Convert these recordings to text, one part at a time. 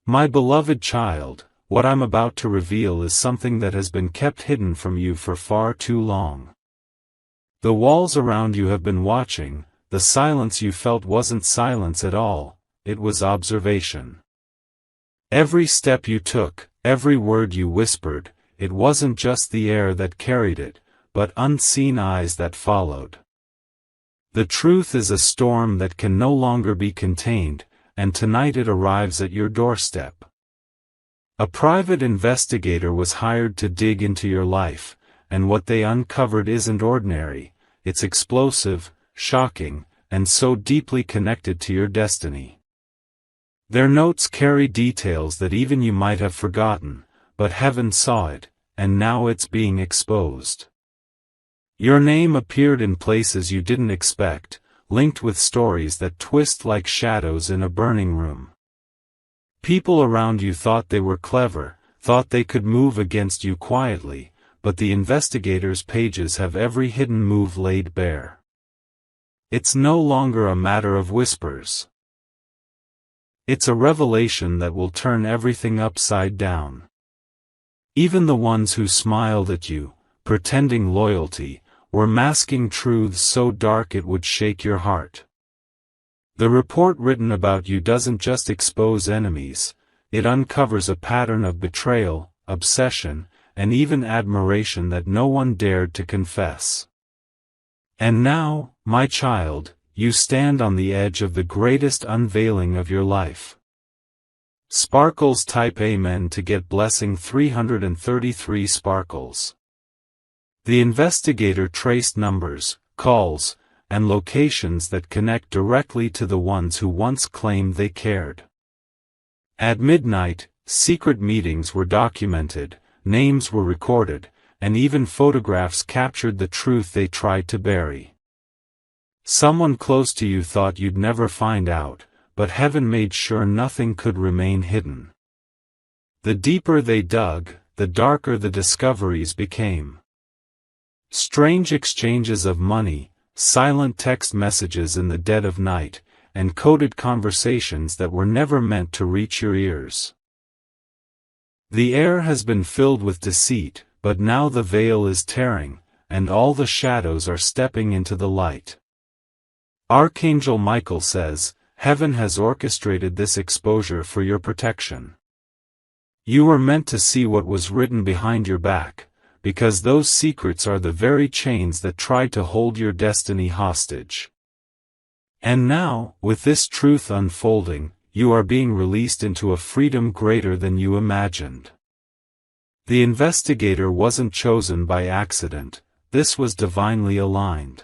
My beloved child, what I'm about to reveal is something that has been kept hidden from you for far too long. The walls around you have been watching. The silence you felt wasn't silence at all, it was observation. Every step you took, every word you whispered, it wasn't just the air that carried it, but unseen eyes that followed. The truth is a storm that can no longer be contained, and tonight it arrives at your doorstep. A private investigator was hired to dig into your life, and what they uncovered isn't ordinary, it's explosive, shocking, and so deeply connected to your destiny. Their notes carry details that even you might have forgotten, but heaven saw it, and now it's being exposed. Your name appeared in places you didn't expect, linked with stories that twist like shadows in a burning room. People around you thought they were clever, thought they could move against you quietly, but the investigator's pages have every hidden move laid bare. It's no longer a matter of whispers. It's a revelation that will turn everything upside down. Even the ones who smiled at you, pretending loyalty, were masking truths so dark it would shake your heart. The report written about you doesn't just expose enemies, it uncovers a pattern of betrayal, obsession, and even admiration that no one dared to confess. And now, my child, you stand on the edge of the greatest unveiling of your life. Sparkles, type Amen to get blessing 333 sparkles. The investigator traced numbers, calls, and locations that connect directly to the ones who once claimed they cared. At midnight, secret meetings were documented, names were recorded, and even photographs captured the truth they tried to bury. Someone close to you thought you'd never find out, but heaven made sure nothing could remain hidden. The deeper they dug, the darker the discoveries became. Strange exchanges of money, silent text messages in the dead of night, and coded conversations that were never meant to reach your ears. The air has been filled with deceit, but now the veil is tearing, and all the shadows are stepping into the light. Archangel Michael says, Heaven has orchestrated this exposure for your protection. You were meant to see what was written behind your back, because those secrets are the very chains that tried to hold your destiny hostage. And now, with this truth unfolding, you are being released into a freedom greater than you imagined. The investigator wasn't chosen by accident, this was divinely aligned.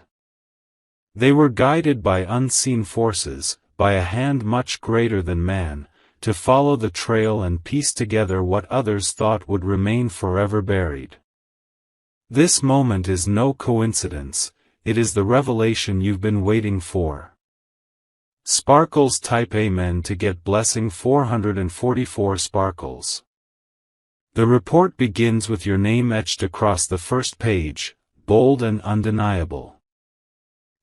They were guided by unseen forces, by a hand much greater than man, to follow the trail and piece together what others thought would remain forever buried. This moment is no coincidence, it is the revelation you've been waiting for. Sparkles, type Amen to get blessing 444 sparkles. The report begins with your name etched across the first page, bold and undeniable.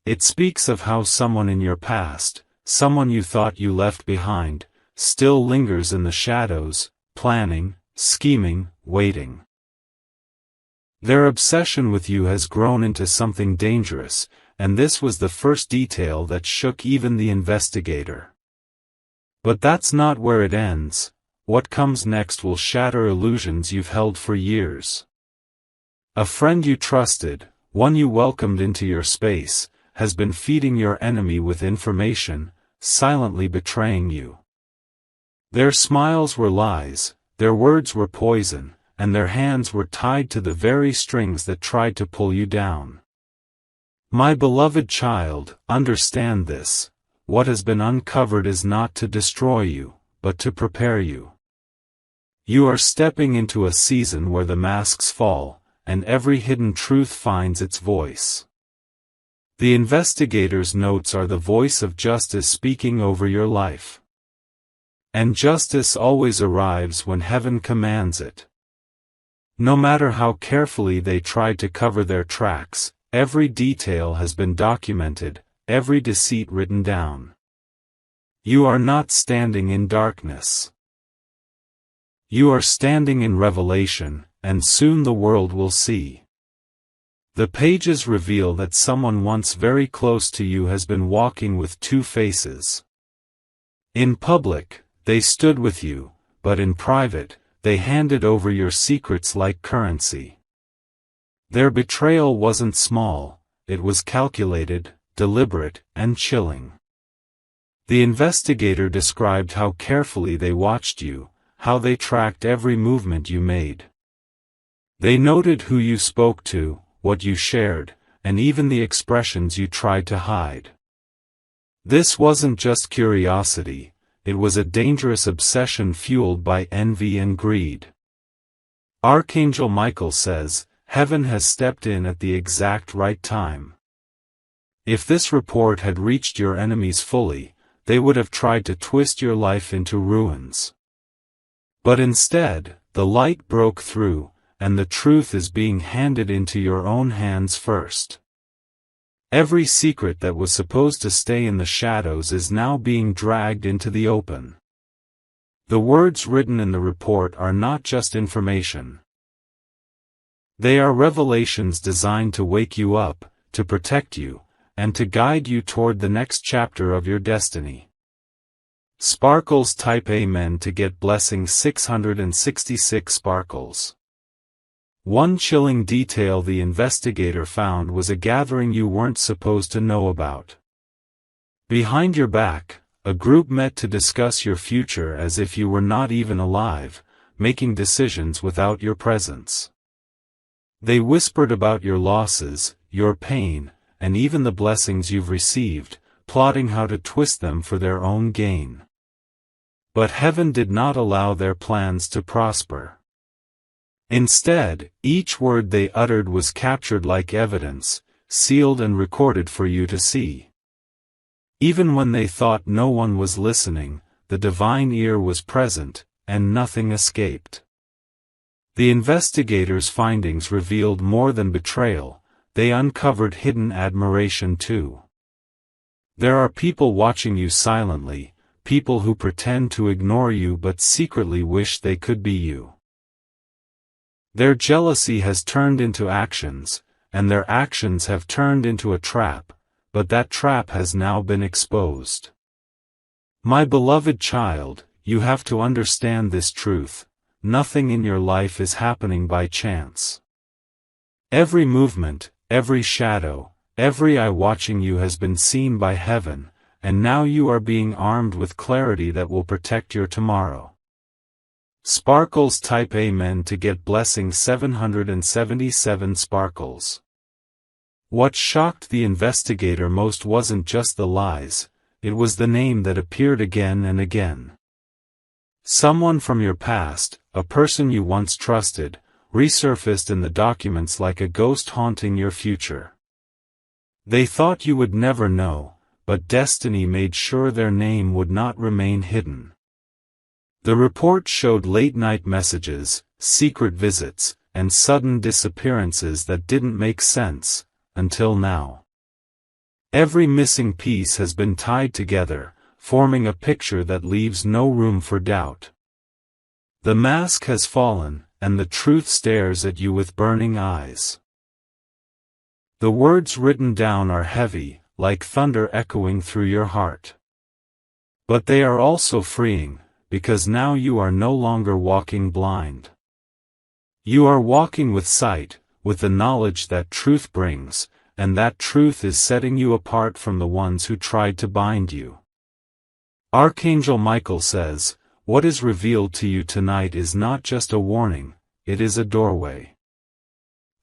It speaks of how someone in your past, someone you thought you left behind, still lingers in the shadows, planning, scheming, waiting. Their obsession with you has grown into something dangerous, and this was the first detail that shook even the investigator. But that's not where it ends. What comes next will shatter illusions you've held for years. A friend you trusted, one you welcomed into your space, has been feeding your enemy with information, silently betraying you. Their smiles were lies, their words were poison, and their hands were tied to the very strings that tried to pull you down. My beloved child, understand this. What has been uncovered is not to destroy you, but to prepare you. You are stepping into a season where the masks fall, and every hidden truth finds its voice. The investigator's notes are the voice of justice speaking over your life. And justice always arrives when heaven commands it. No matter how carefully they tried to cover their tracks, every detail has been documented, every deceit written down. You are not standing in darkness. You are standing in revelation, and soon the world will see. The pages reveal that someone once very close to you has been walking with two faces. In public, they stood with you, but in private, they handed over your secrets like currency. Their betrayal wasn't small, it was calculated, deliberate, and chilling. The investigator described how carefully they watched you, how they tracked every movement you made. They noted who you spoke to, what you shared, and even the expressions you tried to hide. This wasn't just curiosity, it was a dangerous obsession fueled by envy and greed. Archangel Michael says, "Heaven has stepped in at the exact right time." If this report had reached your enemies fully, they would have tried to twist your life into ruins. But instead, the light broke through, and the truth is being handed into your own hands first. Every secret that was supposed to stay in the shadows is now being dragged into the open. The words written in the report are not just information. They are revelations designed to wake you up, to protect you, and to guide you toward the next chapter of your destiny. Sparkles. Type Amen to get blessing 666 sparkles. One chilling detail the investigator found was a gathering you weren't supposed to know about. Behind your back, a group met to discuss your future as if you were not even alive, making decisions without your presence. They whispered about your losses, your pain, and even the blessings you've received, plotting how to twist them for their own gain. But heaven did not allow their plans to prosper. Instead, each word they uttered was captured like evidence, sealed and recorded for you to see. Even when they thought no one was listening, the divine ear was present, and nothing escaped. The investigators' findings revealed more than betrayal, they uncovered hidden admiration too. There are people watching you silently, people who pretend to ignore you but secretly wish they could be you. Their jealousy has turned into actions, and their actions have turned into a trap, but that trap has now been exposed. My beloved child, you have to understand this truth: nothing in your life is happening by chance. Every movement, every shadow, every eye watching you has been seen by heaven, and now you are being armed with clarity that will protect your tomorrow. Sparkles. Type Amen to get blessing 777 sparkles. What shocked the investigator most wasn't just the lies, it was the name that appeared again and again. Someone from your past, a person you once trusted, resurfaced in the documents like a ghost haunting your future. They thought you would never know, but destiny made sure their name would not remain hidden. The report showed late-night messages, secret visits, and sudden disappearances that didn't make sense, until now. Every missing piece has been tied together, forming a picture that leaves no room for doubt. The mask has fallen, and the truth stares at you with burning eyes. The words written down are heavy, like thunder echoing through your heart. But they are also freeing, because now you are no longer walking blind. You are walking with sight, with the knowledge that truth brings, and that truth is setting you apart from the ones who tried to bind you. Archangel Michael says, "What is revealed to you tonight is not just a warning, it is a doorway.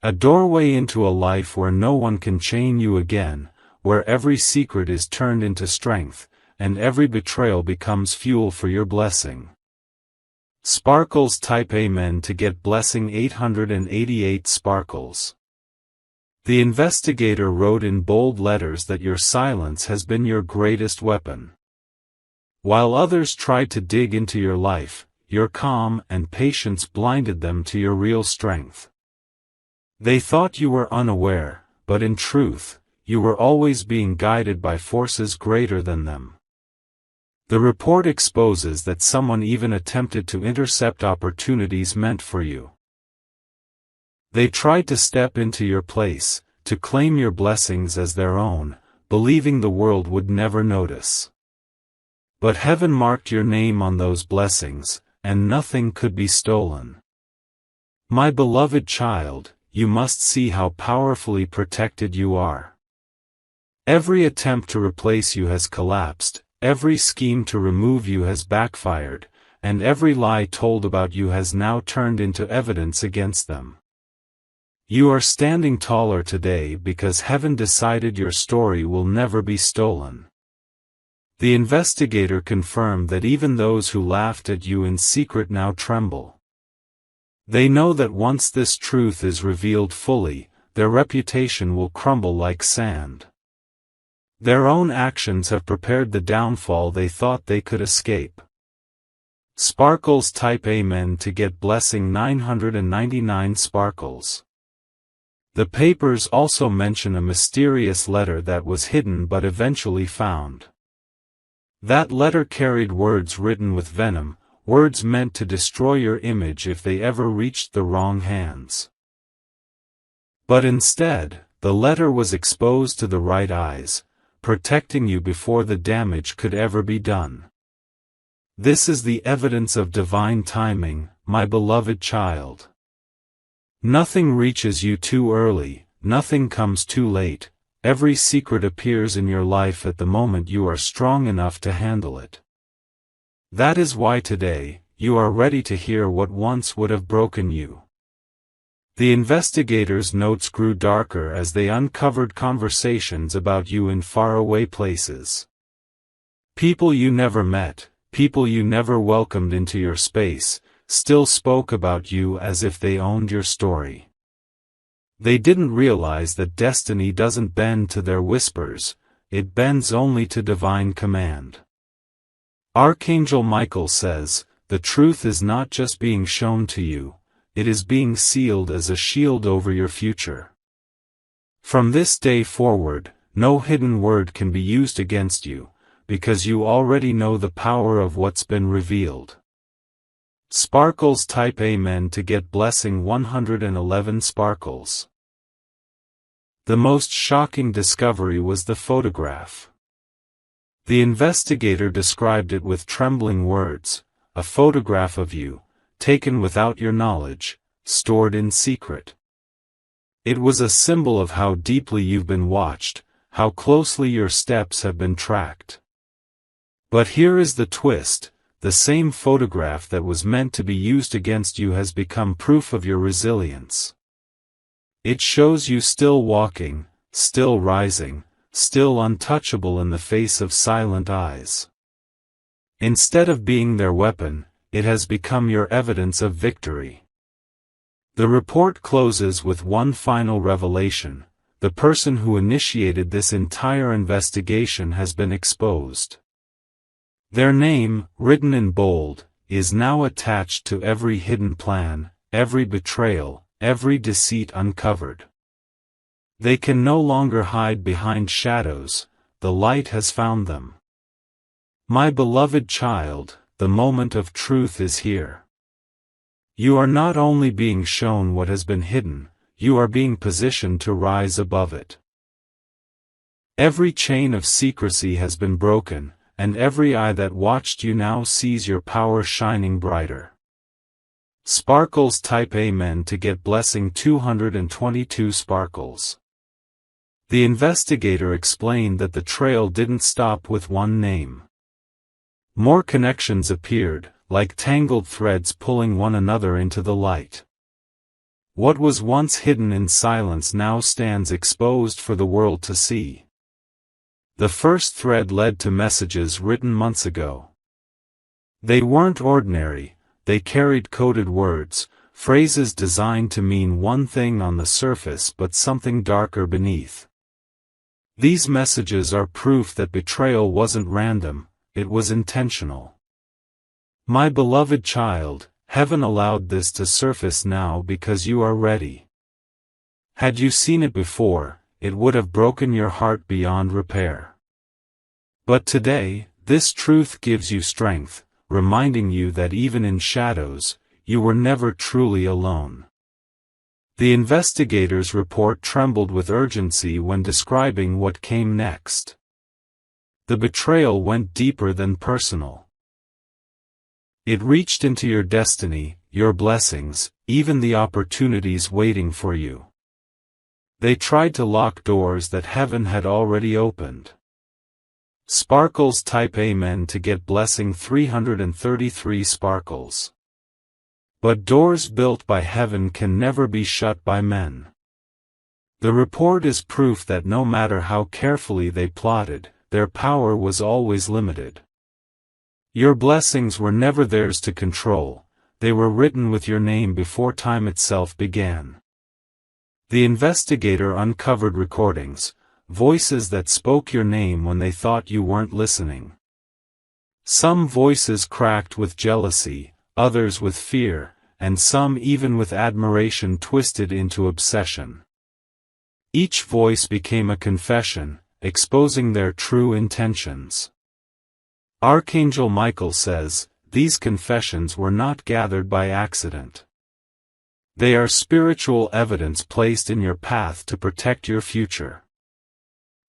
A doorway into a life where no one can chain you again, where every secret is turned into strength, and every betrayal becomes fuel for your blessing." Sparkles. Type Amen to get blessing 888 sparkles. The investigator wrote in bold letters that your silence has been your greatest weapon. While others tried to dig into your life, your calm and patience blinded them to your real strength. They thought you were unaware, but in truth, you were always being guided by forces greater than them. The report exposes that someone even attempted to intercept opportunities meant for you. They tried to step into your place, to claim your blessings as their own, believing the world would never notice. But heaven marked your name on those blessings, and nothing could be stolen. My beloved child, you must see how powerfully protected you are. Every attempt to replace you has collapsed, every scheme to remove you has backfired, and every lie told about you has now turned into evidence against them. You are standing taller today because heaven decided your story will never be stolen. The investigator confirmed that even those who laughed at you in secret now tremble. They know that once this truth is revealed fully, their reputation will crumble like sand. Their own actions have prepared the downfall they thought they could escape. Sparkles type Amen to get blessing 999 sparkles. The papers also mention a mysterious letter that was hidden but eventually found. That letter carried words written with venom, words meant to destroy your image if they ever reached the wrong hands. But instead, the letter was exposed to the right eyes, protecting you before the damage could ever be done. This is the evidence of divine timing, my beloved child. Nothing reaches you too early, nothing comes too late, every secret appears in your life at the moment you are strong enough to handle it. That is why today, you are ready to hear what once would have broken you. The investigators' notes grew darker as they uncovered conversations about you in faraway places. People you never met, people you never welcomed into your space, still spoke about you as if they owned your story. They didn't realize that destiny doesn't bend to their whispers, it bends only to divine command. Archangel Michael says, the truth is not just being shown to you, it is being sealed as a shield over your future. From this day forward, no hidden word can be used against you, because you already know the power of what's been revealed. Sparkles type Amen to get blessing 111 sparkles. The most shocking discovery was the photograph. The investigator described it with trembling words, a photograph of you, taken without your knowledge, stored in secret. It was a symbol of how deeply you've been watched, how closely your steps have been tracked. But here is the twist, the same photograph that was meant to be used against you has become proof of your resilience. It shows you still walking, still rising, still untouchable in the face of silent eyes. Instead of being their weapon, it has become your evidence of victory. The report closes with one final revelation: the person who initiated this entire investigation has been exposed. Their name, written in bold, is now attached to every hidden plan, every betrayal, every deceit uncovered. They can no longer hide behind shadows, the light has found them. My beloved child, the moment of truth is here. You are not only being shown what has been hidden, you are being positioned to rise above it. Every chain of secrecy has been broken, and every eye that watched you now sees your power shining brighter. Sparkles type Amen to get blessing 222 sparkles. The investigator explained that the trail didn't stop with one name. More connections appeared, like tangled threads pulling one another into the light. What was once hidden in silence now stands exposed for the world to see. The first thread led to messages written months ago. They weren't ordinary, they carried coded words, phrases designed to mean one thing on the surface but something darker beneath. These messages are proof that betrayal wasn't random, it was intentional. My beloved child, heaven allowed this to surface now because you are ready. Had you seen it before, it would have broken your heart beyond repair. But today, This truth gives you strength, reminding you that even in shadows, you were never truly alone. The investigator's report trembled with urgency when describing what came next. The betrayal went deeper than personal. It reached into your destiny, your blessings, even the opportunities waiting for you. They tried to lock doors that heaven had already opened. Sparkles type Amen to get blessing 333 sparkles. But doors built by heaven can never be shut by men. The report is proof that no matter how carefully they plotted, their power was always limited. Your blessings were never theirs to control, they were written with your name before time itself began. The investigator uncovered recordings, voices that spoke your name when they thought you weren't listening. Some voices cracked with jealousy, others with fear, and some even with admiration twisted into obsession. Each voice became a confession, exposing their true intentions. Archangel Michael says, these confessions were not gathered by accident. They are spiritual evidence placed in your path to protect your future.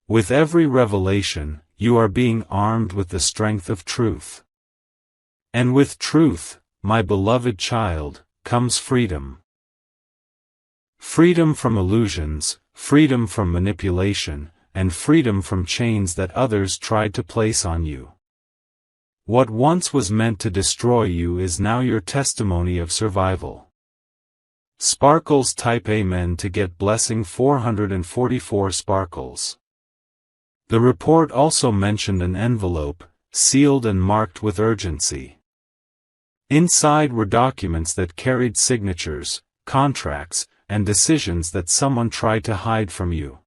With every revelation, you are being armed with the strength of truth. And with truth, my beloved child, comes freedom. Freedom from illusions, freedom from manipulation, and freedom from chains that others tried to place on you. What once was meant to destroy you is now your testimony of survival. Sparkles type Amen to get blessing 444 sparkles. The report also mentioned an envelope, sealed and marked with urgency. Inside were documents that carried signatures, contracts, and decisions that someone tried to hide from you.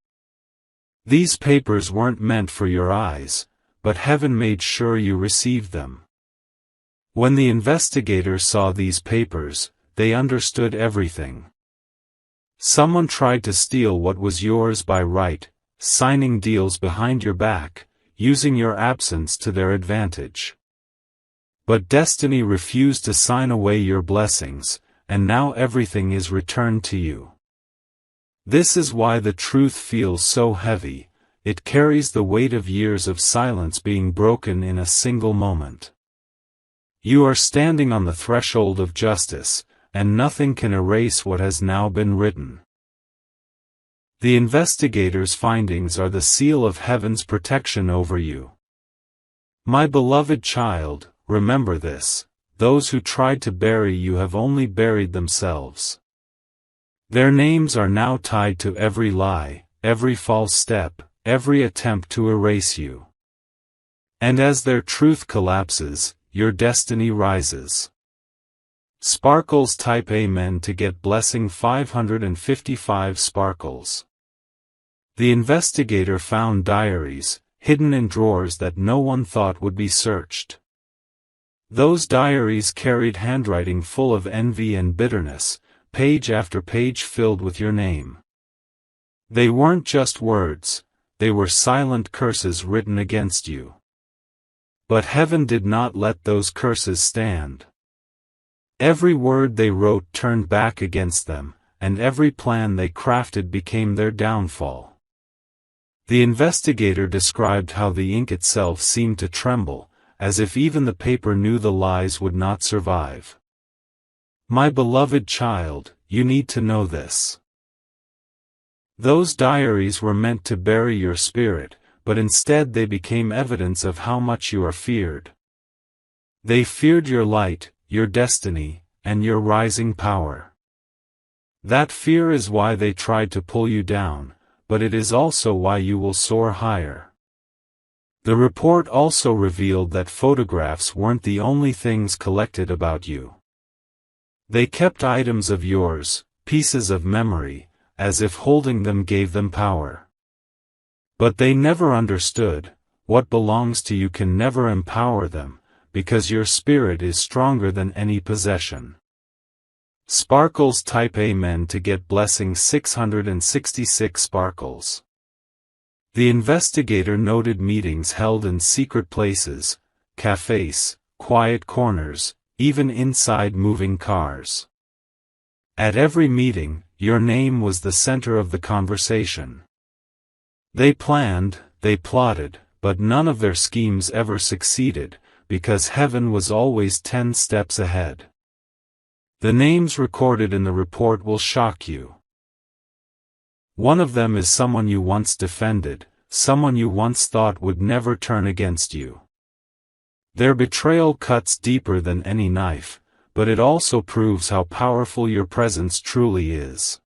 These papers weren't meant for your eyes, but heaven made sure you received them. When the investigators saw these papers, they understood everything. Someone tried to steal what was yours by right, signing deals behind your back, using your absence to their advantage. But destiny refused to sign away your blessings, and now everything is returned to you. This is why the truth feels so heavy, it carries the weight of years of silence being broken in a single moment. You are standing on the threshold of justice, and nothing can erase what has now been written. The investigator's findings are the seal of heaven's protection over you. My beloved child, remember this, those who tried to bury you have only buried themselves. Their names are now tied to every lie, every false step, every attempt to erase you. And as their truth collapses, your destiny rises. Sparkles type Amen to get blessing 555 sparkles. The investigator found diaries, hidden in drawers that no one thought would be searched. Those diaries carried handwriting full of envy and bitterness, page after page filled with your name. They weren't just words, they were silent curses written against you. But heaven did not let those curses stand. Every word they wrote turned back against them, and every plan they crafted became their downfall. The investigator described how the ink itself seemed to tremble, as if even the paper knew the lies would not survive. My beloved child, you need to know this. Those diaries were meant to bury your spirit, but instead they became evidence of how much you are feared. They feared your light, your destiny, and your rising power. That fear is why they tried to pull you down, but it is also why you will soar higher. The report also revealed that photographs weren't the only things collected about you. They kept items of yours, pieces of memory, as if holding them gave them power. But they never understood, what belongs to you can never empower them, because your spirit is stronger than any possession. Sparkles type Amen to get blessing 666 sparkles. The investigator noted meetings held in secret places, cafes, quiet corners, even inside moving cars. At every meeting, your name was the center of the conversation. They planned, they plotted, but none of their schemes ever succeeded, because heaven was always 10 steps ahead. The names recorded in the report will shock you. One of them is someone you once defended, someone you once thought would never turn against you. Their betrayal cuts deeper than any knife, but it also proves how powerful your presence truly is.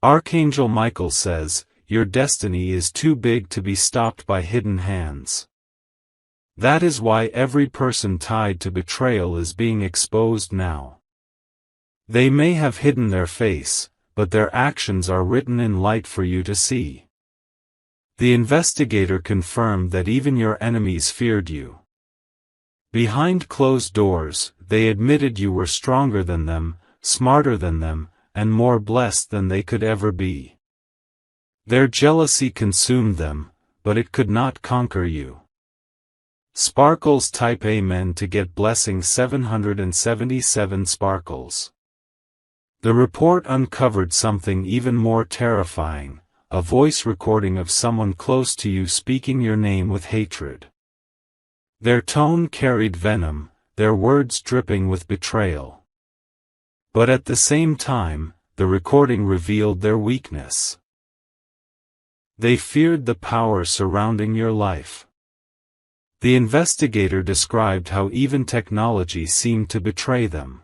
Archangel Michael says, "Your destiny is too big to be stopped by hidden hands." That is why every person tied to betrayal is being exposed now. They may have hidden their face, but their actions are written in light for you to see. The investigator confirmed that even your enemies feared you. Behind closed doors, they admitted you were stronger than them, smarter than them, and more blessed than they could ever be. Their jealousy consumed them, but it could not conquer you. Sparkles type Amen to get blessing 777 sparkles. The report uncovered something even more terrifying, a voice recording of someone close to you speaking your name with hatred. Their tone carried venom, their words dripping with betrayal. But at the same time, the recording revealed their weakness. They feared the power surrounding your life. The investigator described how even technology seemed to betray them.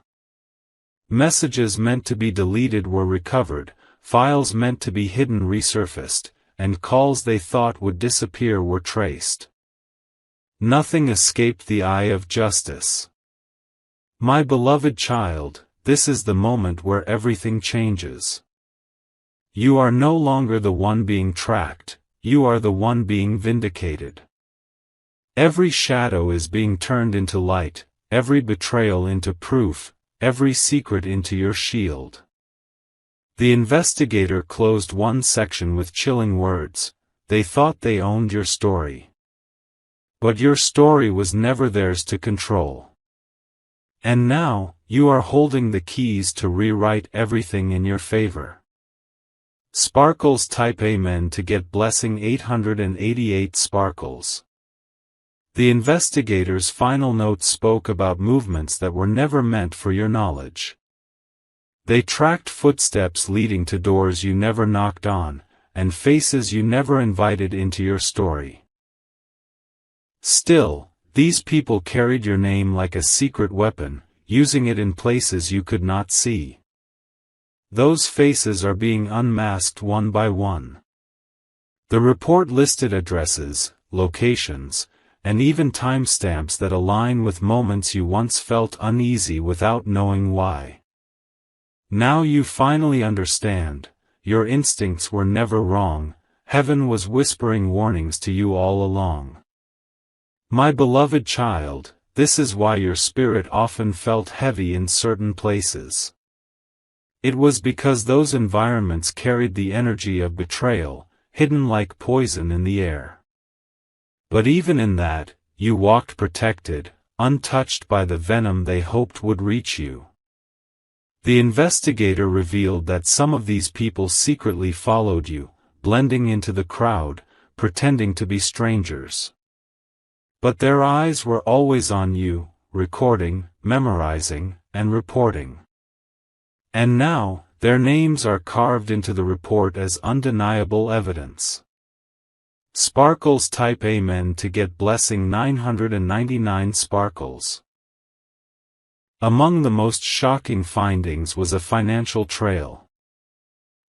Messages meant to be deleted were recovered, files meant to be hidden resurfaced, and calls they thought would disappear were traced. Nothing escaped the eye of justice. My beloved child, this is the moment where everything changes. You are no longer the one being tracked, you are the one being vindicated. Every shadow is being turned into light, every betrayal into proof, every secret into your shield. The investigator closed one section with chilling words. They thought they owned your story. But your story was never theirs to control. And now, you are holding the keys to rewrite everything in your favor. Sparkles type Amen to get blessing 888 sparkles. The investigator's final note spoke about movements that were never meant for your knowledge. They tracked footsteps leading to doors you never knocked on, and faces you never invited into your story. Still, these people carried your name like a secret weapon, using it in places you could not see. Those faces are being unmasked one by one. The report listed addresses, locations, and even timestamps that align with moments you once felt uneasy without knowing why. Now you finally understand, your instincts were never wrong, heaven was whispering warnings to you all along. My beloved child, this is why your spirit often felt heavy in certain places. It was because those environments carried the energy of betrayal, hidden like poison in the air. But even in that, you walked protected, untouched by the venom they hoped would reach you. The investigator revealed that some of these people secretly followed you, blending into the crowd, pretending to be strangers. But their eyes were always on you, recording, memorizing, and reporting. And now, their names are carved into the report as undeniable evidence. Sparkles type Amen to get blessing 999 sparkles. Among the most shocking findings was a financial trail.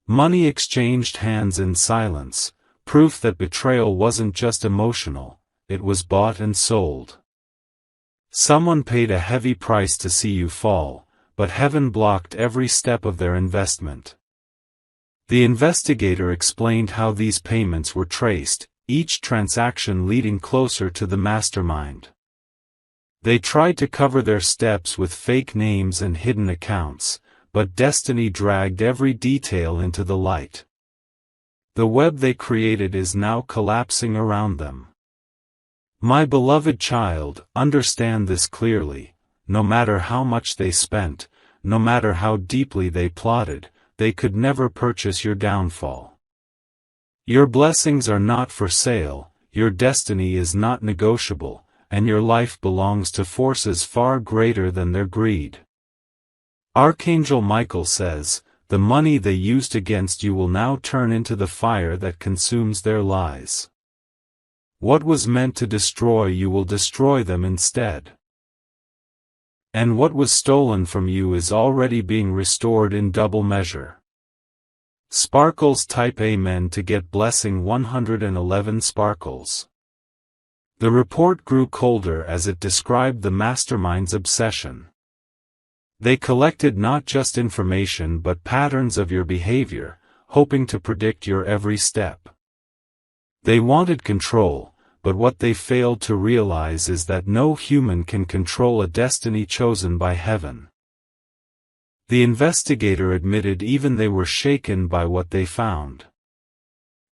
Money exchanged hands in silence, proof that betrayal wasn't just emotional, it was bought and sold. Someone paid a heavy price to see you fall, but heaven blocked every step of their investment. The investigator explained how these payments were traced, each transaction leading closer to the mastermind. They tried to cover their steps with fake names and hidden accounts, but destiny dragged every detail into the light. The web they created is now collapsing around them. My beloved child, understand this clearly. No matter how much they spent, no matter how deeply they plotted, they could never purchase your downfall. Your blessings are not for sale, your destiny is not negotiable, and your life belongs to forces far greater than their greed. Archangel Michael says, the money they used against you will now turn into the fire that consumes their lies. What was meant to destroy you will destroy them instead. And what was stolen from you is already being restored in double measure. Sparkles type Amen to get blessing 111 sparkles. The report grew colder as it described the mastermind's obsession. They collected not just information but patterns of your behavior, hoping to predict your every step. They wanted control, but what they failed to realize is that no human can control a destiny chosen by heaven. The investigator admitted even they were shaken by what they found.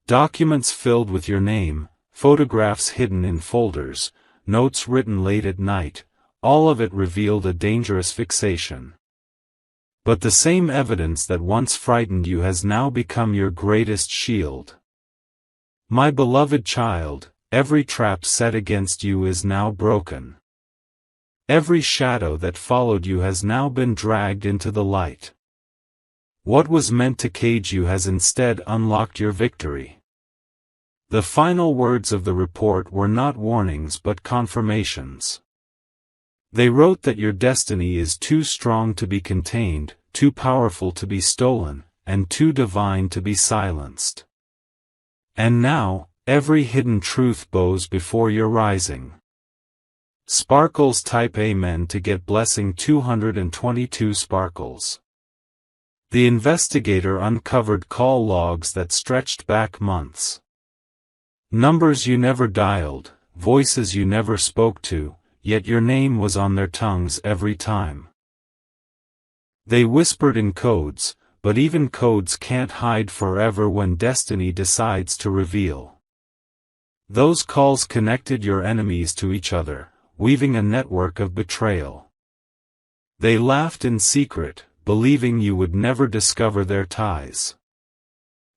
Documents filled with your name, photographs hidden in folders, notes written late at night, all of it revealed a dangerous fixation. But the same evidence that once frightened you has now become your greatest shield. My beloved child, every trap set against you is now broken. Every shadow that followed you has now been dragged into the light. What was meant to cage you has instead unlocked your victory. The final words of the report were not warnings but confirmations. They wrote that your destiny is too strong to be contained, too powerful to be stolen, and too divine to be silenced. And now, every hidden truth bows before your rising. Sparkles type Amen to get blessing 222 sparkles. The investigator uncovered call logs that stretched back months. Numbers you never dialed, voices you never spoke to, yet your name was on their tongues every time. They whispered in codes, but even codes can't hide forever when destiny decides to reveal. Those calls connected your enemies to each other, weaving a network of betrayal. They laughed in secret, believing you would never discover their ties.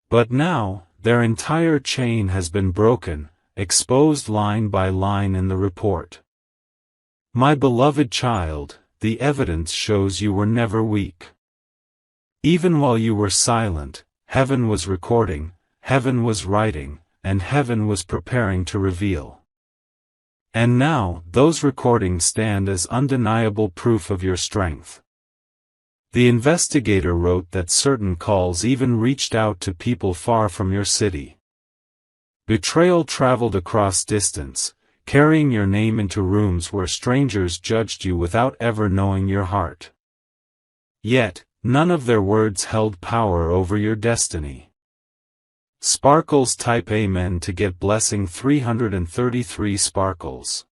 But now, their entire chain has been broken, exposed line by line in the report. My beloved child, the evidence shows you were never weak. Even while you were silent, heaven was recording, heaven was writing, and heaven was preparing to reveal. And now, those recordings stand as undeniable proof of your strength. The investigator wrote that certain calls even reached out to people far from your city. Betrayal traveled across distance, carrying your name into rooms where strangers judged you without ever knowing your heart. Yet, none of their words held power over your destiny. Sparkles type Amen to get blessing 333 sparkles.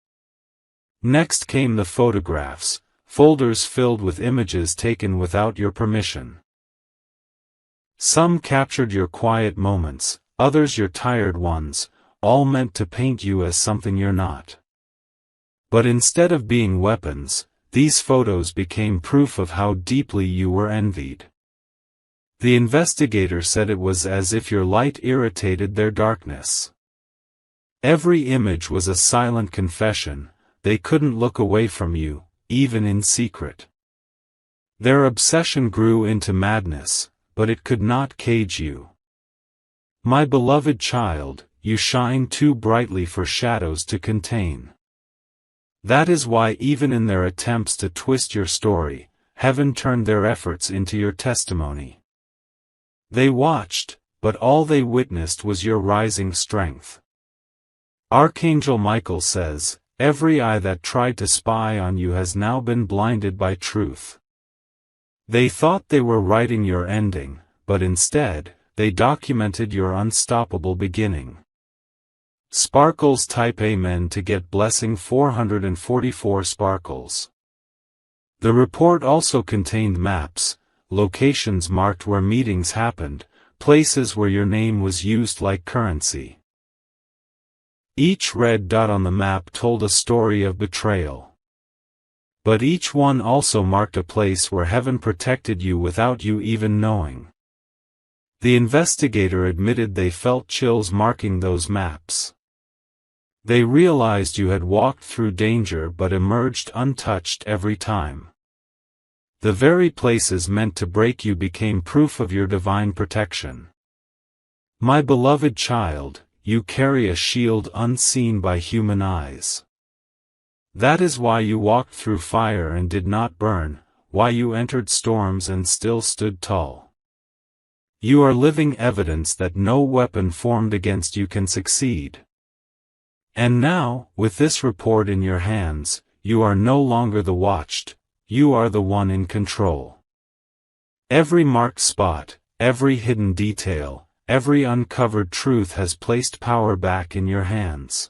Next came the photographs, folders filled with images taken without your permission. Some captured your quiet moments, others your tired ones, all meant to paint you as something you're not. But instead of being weapons, these photos became proof of how deeply you were envied. The investigator said it was as if your light irritated their darkness. Every image was a silent confession, they couldn't look away from you, even in secret. Their obsession grew into madness, but it could not cage you. My beloved child, you shine too brightly for shadows to contain. That is why even in their attempts to twist your story, heaven turned their efforts into your testimony. They watched, but all they witnessed was your rising strength. Archangel Michael says, every eye that tried to spy on you has now been blinded by truth. They thought they were writing your ending, but instead, they documented your unstoppable beginning. Sparkles type Amen to get blessing 444 sparkles. The report also contained maps, locations marked where meetings happened, places where your name was used like currency. Each red dot on the map told a story of betrayal. But each one also marked a place where heaven protected you without you even knowing. The investigator admitted they felt chills marking those maps. They realized you had walked through danger but emerged untouched every time. The very places meant to break you became proof of your divine protection. My beloved child, you carry a shield unseen by human eyes. That is why you walked through fire and did not burn, why you entered storms and still stood tall. You are living evidence that no weapon formed against you can succeed. And now, with this report in your hands, you are no longer the watched, you are the one in control. Every marked spot, every hidden detail, every uncovered truth has placed power back in your hands.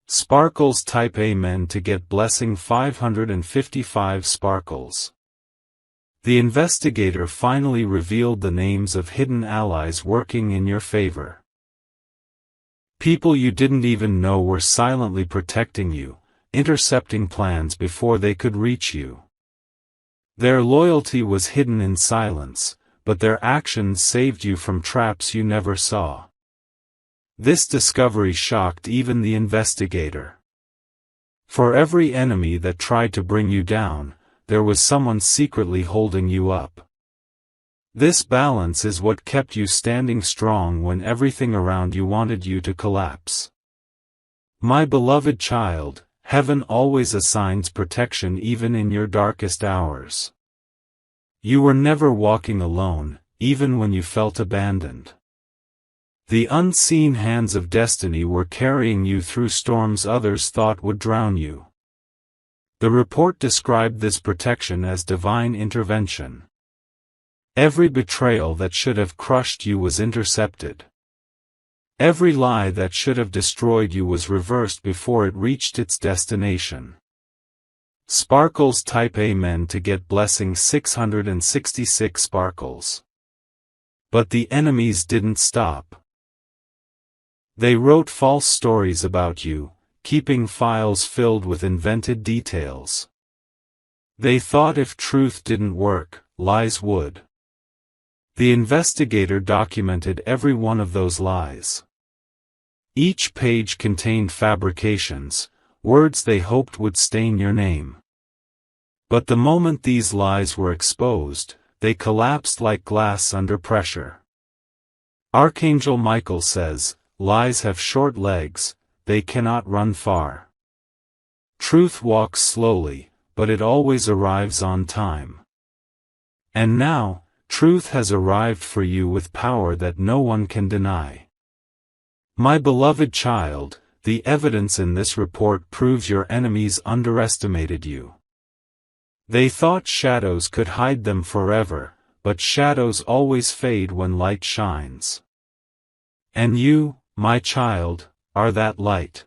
Sparkles type Amen to get blessing 555 sparkles. The investigator finally revealed the names of hidden allies working in your favor. People you didn't even know were silently protecting you, intercepting plans before they could reach you. Their loyalty was hidden in silence, but their actions saved you from traps you never saw. This discovery shocked even the investigator. For every enemy that tried to bring you down, there was someone secretly holding you up. This balance is what kept you standing strong when everything around you wanted you to collapse. My beloved child, heaven always assigns protection even in your darkest hours. You were never walking alone, even when you felt abandoned. The unseen hands of destiny were carrying you through storms others thought would drown you. The report described this protection as divine intervention. Every betrayal that should have crushed you was intercepted. Every lie that should have destroyed you was reversed before it reached its destination. Sparkles type Amen to get blessing 666 sparkles. But the enemies didn't stop. They wrote false stories about you, keeping files filled with invented details. They thought if truth didn't work, lies would. The investigator documented every one of those lies. Each page contained fabrications, words they hoped would stain your name. But the moment these lies were exposed, they collapsed like glass under pressure. Archangel Michael says, lies have short legs, they cannot run far. Truth walks slowly, but it always arrives on time. And now, truth has arrived for you with power that no one can deny. My beloved child, the evidence in this report proves your enemies underestimated you. They thought shadows could hide them forever, but shadows always fade when light shines. And you, my child, are that light.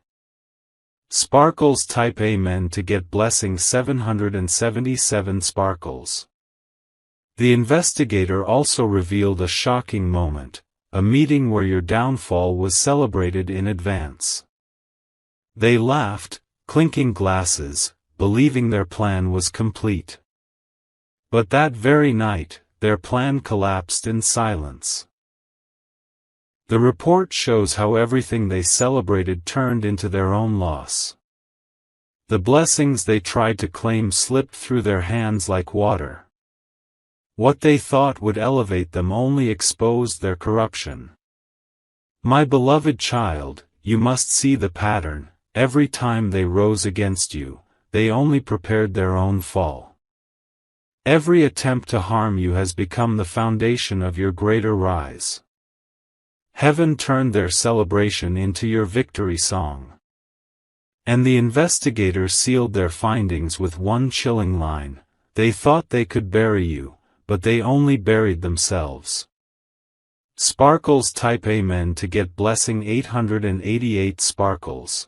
Sparkles type Amen to get blessing 777 sparkles. The investigator also revealed a shocking moment, a meeting where your downfall was celebrated in advance. They laughed, clinking glasses, believing their plan was complete. But that very night, their plan collapsed in silence. The report shows how everything they celebrated turned into their own loss. The blessings they tried to claim slipped through their hands like water. What they thought would elevate them only exposed their corruption. My beloved child, you must see the pattern. Every time they rose against you, they only prepared their own fall. Every attempt to harm you has become the foundation of your greater rise. Heaven turned their celebration into your victory song. And the investigators sealed their findings with one chilling line. They thought they could bury you, but they only buried themselves. Sparkles type Amen to get blessing 888 sparkles.